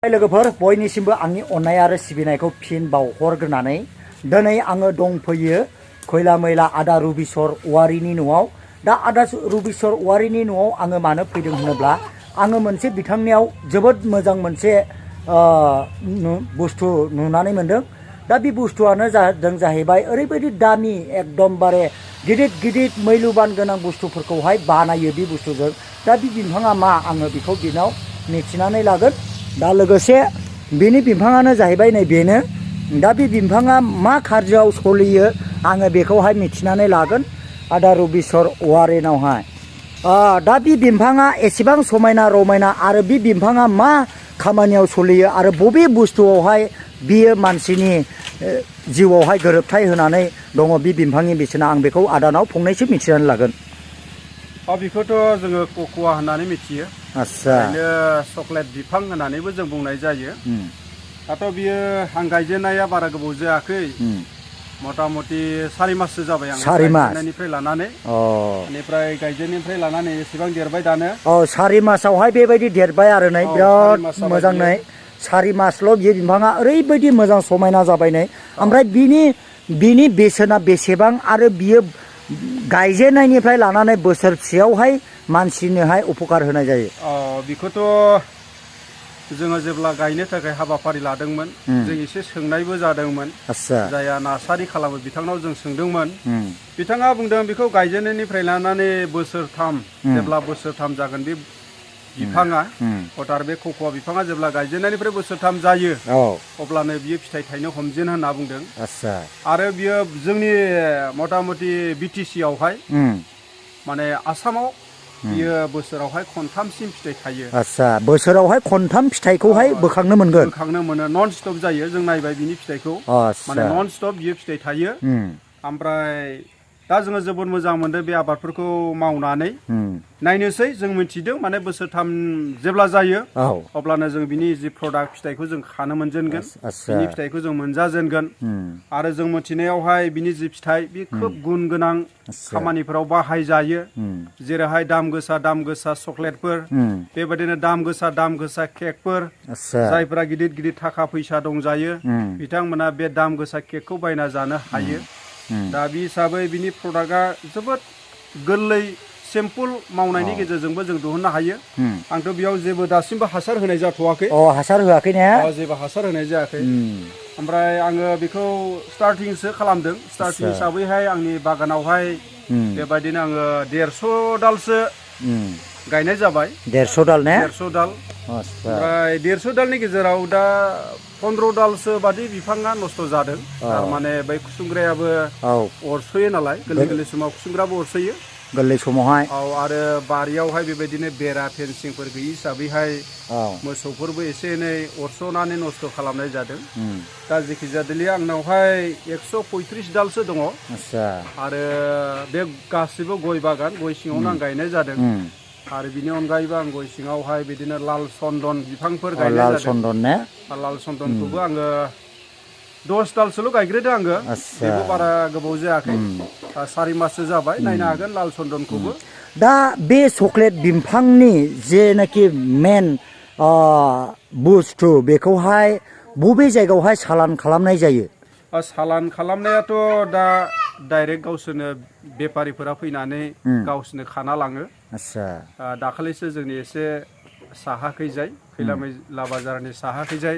लोगोफोर बयनिसिमबो आंनि अननाय आरो सिबिनायखौ फिन बावहरग्रोनानै दिनै आङो दंफैयो खैला मैला आदा रुबिसर औवारिनि न'आव। दा आदा रुबिसर औवारिनि न'आव आङो मानो फैदों होनोब्ला आङो मोनसे बिथांनियाव जोबोद मोजां मोनसे बुस्थु नुनानै मोनदों। दा बे बुस्थुआनो जाहैबाय ओरैबायदि दामि एकदमबारे गिदिर गिदिर मैलुबान गोनां बुस्थुफोरखौहाय बानायो बे बुस्थुजों। दा बे बिफाङा मा आङो बेखौ बिनाव मिथिनानै लागोन। दा लोगोसे बिनि बिफाङानो जाहैबाय नै बेनो। दा बे बिफाङा मा खारजोआव सलियो आङो बेखौहाय मिथिनानै लागोन आदा रुबिसर औवारिनावहाय। दा बे बिफाङा एसेबां समायना रमायना आरो बे बिफाङा मा खामानियाव सलियो आरो बबे बुस्थुआवहाय बियो मानसिनि जिउआवहाय गोरोबथाय होनानै दङ बे बिफांनि बेसेना आं बेखौ आदानाव फंनैसो मिथिनानै लागोन। बेखौथ' जोङो कक'वा होननानै मिथियो। आच्छा। ओरैनो चक्लेट बिफां होननानैबो जों बुंनाय जायो। दाथ' बियो आं गायजेननाया बारा गोबाव जायाखै, मथा मथि 4 माससो जाबाय आं गायजेननायनिफ्राय लानानै। बेनिफ्राय गायजेननायनिफ्राय लानानै एसेबां देरबाय दानो। 4 मासावहाय बेबायदि देरबाय आरो नै बिराद मोजां नै 4 मासल' बियो बिफाङा ओरैबायदि मोजां समायना जाबाय नै। ओमफ्राय बिनि बेसेना बेसेबां आरो बियो गायजेननायनिफ्राय लानानै बोसोरसेयावहाय मानसिनोहाय उपकार होनाय जायो? बेखौथ' जोङो जेब्ला गायनो थाखाय हाबाफारि लादोंमोन जों एसे सोंनायबो जादोंमोन। जाया नार्सारि खालामो बिथांनाव जों सोंदोंमोन। बिथाङा बुंदों बेखौ गायजेननायनिफ्राय लानानै बोसोरथाम, जेब्ला बोसोरथाम जागोन बे बिफाङा, आरो बे कक'वा बिफाङा जेब्ला गायजेननायनिफ्राय बोसोरथाम जायो अब्लानो बियो फिथाइ थायनो हमजेनो होनना बुंदों। आरो बियो जोंनि मथा मथि BTC आवहाय माने आसामाव बियो बोसोरावहाय खनथामसिम फिथाइ थायो। आच्छा, बोसोरावहाय खनथाम फिथाइखौहाय बोखांनो मोनगोन? बोखांनो मोनो, नन स्टप जायो। जों नायबाय बिनि फिथाइखौ, माने नन स्टप बियो फिथाइ थायो। ओमफ्राय दा जोङो जोबोद मोजां मोनदों बे आबादफोरखौ मावनानै। नायनोसै, जों मिथिदों माने बोसोरथाम जेब्ला जायो अब्लानो जों बिनि जि प्रडाक्ट फिथाइखौ जों खानो मोनजेनगोन, बिनि फिथाइखौ जों मोनजाजेनगोन। आरो जों मिथिनायावहाय बिनि जि फिथाइ बे खोब गुन गोनां खामानिफोराव बाहायजायो। जेरैहाय दाम गोसा चक्लेटफोर, बेबायदिनो दाम गोसा केकफोर, जायफोरा गिदिर गिदिर थाखा फैसा दंजायो बिथांमोना बे दाम गोसा केकखौ बायना जानो हायो। दा बे हिसाबै बिनि प्रडाक्टआ जोबोद गोरलै, सिम्पोल मावनायनि गेजेरजोंबो जों दिहुननो हायो। आंथ' बेयाव जेबो दासिमबो हासार होनाय जाथ'वाखै। हासार होआखै ने? जेबो हासार होनाय जायाखै। ओमफ्राय आङो बेखौ स्टार्टिंसो खालामदों। स्टार्टिं हिसाबैहाय आंनि बागानावहाय बेबायदिनो आङो 150 दालसो गायनाय जाबाय। 150 दाल ने? 150 दाल। ओमफ्राय 150 दालनि गेजेराव दा 15 दालसो बादि बिफाङा नस्थ' जादों। थारमाने बै खुसुंग्रायाबो अरस'यो नालाय, गोरलै समाव खुसुंग्राबो अरस'यो गोरलै समावहाय। आरो बारियावहाय बेबायदिनो बेरा फेन्सिंफोर गैयि हिसाबैहाय मोसौफोरबो एसे एनै अरस'नानै नस्थ' खालामनाय जादों। दा जेखि जादोंलै आंनावहाय 135 दालसो दङ। आरो बे गासिबो गय बागान, गय सिङावनो आं गायनाय जादों। आरो बिनि अनगायैबो आं गय सिङावहाय बिदिनो लाल चन्दन बिफांफोर गायनाय जादों। लाल चन्दनखौबो आङो 10 दालसोल' गायग्रोदों आङो। बेबो बारा गोबाव जायाखै, 4 माससो जाबाय। नायनो हागोन लाल चन्दनखौबो। दा बे चक्लेट बिफांनि जेनाखि मेन बुस्थु, बेखौहाय बबे जायगायावहाय सालान खालामनाय जायो? सालान खालामनायाथ' दा डाइरेक्ट गावसोरनो बेफारिफोरा फैनानै गावसोरनो खाना लाङो। दाखालिसो जोंनि एसे साहाखैजाय, खैला मैला बाजारनि साहाखैजाय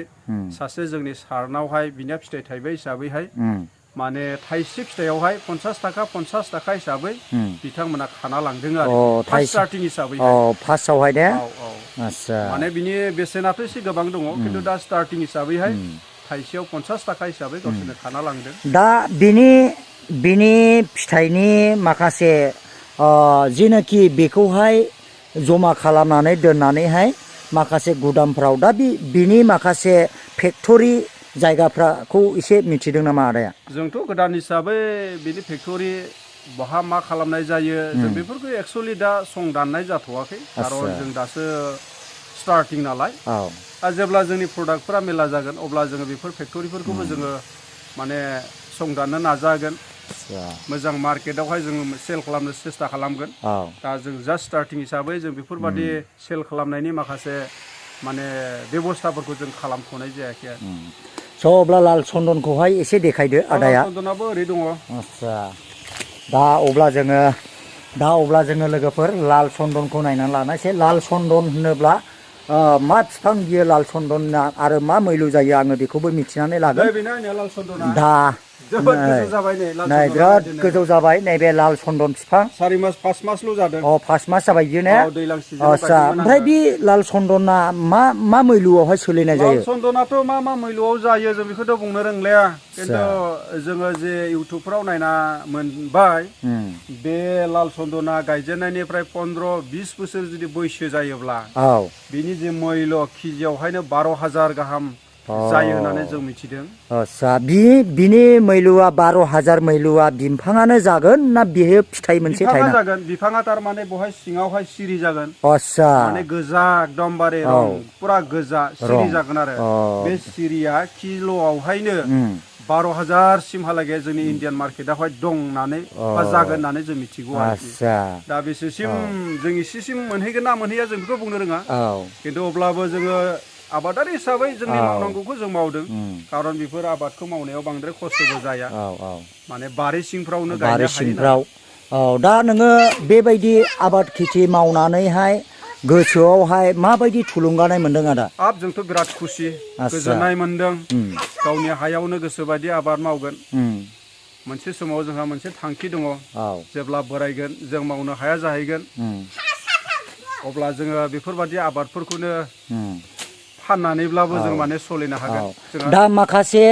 सासे जोंनि सारनावहाय बिना फिथाइ थाइबाय हिसाबैहाय माने थाइसे फिथाइयावहाय 50 थाखा हिसाबै बिथांमोना खाना लांदों आरो। फार्स्ट स्टार्टिं हिसाबै। फार्स्टआवहाय ने? माने बिनि बेसेनाथ' एसे गोबां दङ, खिन्थु दा स्टार्टिं हिसाबैहाय थाइसेयाव 50 थाखा हिसाबै गावसोरनो खाना लांदों। दा बिनि फिथाइनि माखासे जेनाखि बेखौहाय जमा खालामनानै दोननानैहाय माखासे गुदामफ्राव, दा बिनि माखासे फेक्टरि जायगाखौ एसे मिथिदों नामा आदाया? जोंथ' गोदान हिसाबै बिनि फेक्टरि बहा मा खालामनाय जायो जों बेफोरखौ एक्सुवेलि दा सं दाननाय जाथ'वाखै, खारन जों दासो स्टार्टिं नालाय। जेब्ला जोंनि प्रडाक्टफोरा मेरला जागोन अब्ला जोङो बेफोर फेक्टरिफोरखौबो जोङो माने संदाननो नाजागोन। मोजां मार्केटावहाय जोङो सेल खालामनो सेस्था खालामगोन। दा जों जास्ट स्टार्टिं हिसाबै जों बेफोरबादि सेल खालामनायनि माखासे माने बेबस्थाफोरखौ जों खालामथ'नाय जायाखै आरो स' अब्ला लाल चन्दनखौहाय एसे देखायदो आदाया लाल चन्दनाबो ओरै दङ आदसा दा अब्ला जोङो लोगोफोर लाल चन्दनखौ नायनानै लानायसै लाल चन्दन होनोब्ला मा बिफां बियो लाल चन्दना आरो मा मैलु जायो आङो बेखौबो मिथिनानै लागोन लाल चन्दना दा जोबोद गोजौ जाबाय नै बिराद गोजौ जाबाय नैबे लाल चन्दन बिफां 4 मास 5 मासल' जादों 5 मास जाबाय बियो ने दैलां सिजन आदसा ओमफ्राय बे लाल चन्दना मा मैलुआवहाय सोलिनाय जायो लाल चन्दनाथ' मा मैलुआव जायो जों बेखौथ' बुंनो रोंलिया खिन्थु जोङो जे इउटुबफ्राव नायना मोनबाय बे लाल चन्दना गायजेननायनिफ्राय 15-20 बोसोर जुदि बैसो जायोब्ला बिनि जे मैल्य केजियावहायनो 12,000 गाहाम जायो होननानै जों मिथिदों आदसा बिनि मैलुआ 12,000 मैलुआ बिफाङानो जागोन ना बेयो फिथाइ मोनसे थायना जागोन बिफाङा थारमाने बहाय सिङावहाय सिरि जागोन आदसा माने गोजा एकदमबारे रं पुरा गोजा सिरि जागोन आरो बे सिरिया किल'आवहायनो 12,000 सिमहालागै जोंनि इण्डियान मार्केटावहाय दं होननानै बा जागोन होननानै जों मिथिगौ आरोखि दा बेसेसिम जों इसेसिम मोनहैगोन ना मोनहैया जों बेखौ बुंनो रोङा खिन्थु अब्लाबो जोङो आबादारि हिसाबै जोंनि मावनांगौखौ जों मावदों खारन बेफोर आबादखौ मावनायाव बांद्राय खस्थ'बो जाया माने बारि सिंफ्रावनो गायनो हायो दा नोङो बेबायदि आबाद खेथि मावनानैहाय गोसोआवहाय माबायदि थुलुंगानाय मोनदों आदा जोंथ' बिराद खुसि गोजोननाय मोनदों गावनि हायावनो गोसोबायदि आबाद मावगोन मोनसे समाव जोंहा मोनसे थांखि दङ जेब्ला बोरायगोन जों मावनो हाया जाहैगोन अब्ला जोङो बेफोरबायदि आबादफोरखौनो फाननानैब्लाबो जों माने सोलिनो हागोन दा माखासे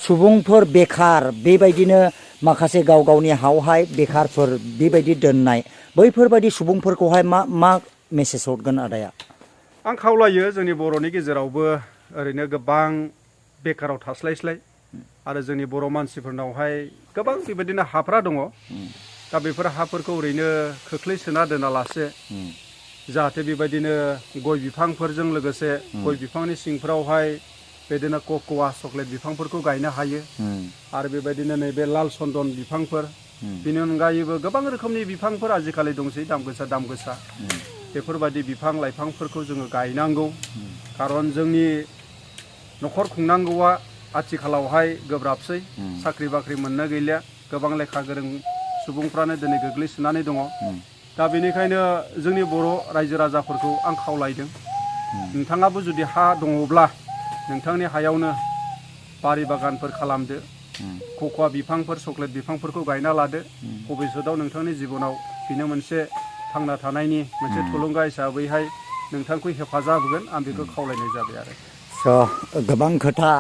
सुबुंफोर बेखार बेबायदिनो माखासे गाव गावनि हायावहाय बेखारफोर बेबायदि दोननाय बैफोरबायदि सुबुंफोरखौहाय मा मेसेज हरगोन आदाया आं खावलायो जोंनि बर'नि गेजेरावबो ओरैनो गोबां बेकाराव थास्लायस्लाय आरो जोंनि बर' मानसिफोरनावहाय गोबां बेबायदिनो हाफ्रा दङ दा बेफोर हाफोरखौ ओरैनो खोख्लैसोना दोनालासे जाहाथे बेबायदिनो गय बिफांफोरजों लोगोसे गय बिफांनि सिंफ्रावहाय बेदिनो कक'वा चक्लेट बिफांफोरखौ गायनो हायो आरो बेबायदिनो नैबे लाल चन्दन बिफांफोर बेनि अनगायैबो गोबां रोखोमनि बिफांफोर आजिखालि दंसै दाम गोसा बेफोरबायदि बिफां लाइफांफोरखौ जोङो गायनांगौ खारन जोंनि न'खर खुंनांगौआ आथिखालावहाय गोब्राबसै साख्रि बाख्रि मोननो गैलिया गोबां लेखा गोरों सुबुंफ्रानो दिनै गोग्लैसोनानै दङ दा बेनिखायनो जोंनि बर' रायजो राजाफोरखौ आं खावलायदों नोंथाङाबो जुदि हा दङब्ला नोंथांनि हायावनो बारि बागानफोर खालामदो कक'वा बिफांफोर चक्लेट बिफांफोरखौ गायना लादो भबिष्यतआव नोंथांनि जिबनाव बेनो मोनसे थांना थानायनि मोनसे थुलुंगा हिसाबैहाय नोंथांखौ हेफाजाब होगोन आं बेखौ खावलायनाय जाबाय आरो गोबां खोथा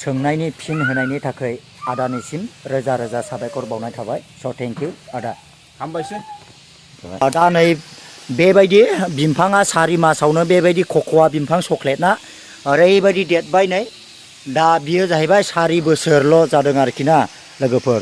सोंनायनि फिन होनायनि थाखाय आदानिसिम रोजा रोजा साबायखर बावनाय थाबाय थेंक इउ आदा हामबायसै दा नै बेबायदि बिफाङा 4 मासावनो बेबायदि कक'वा बिफां चक्लेटना ओरैबायदि देरबाय नै दा बियो जाहैबाय 4 बोसोरल' जादों आरोखि ना लोगोफोर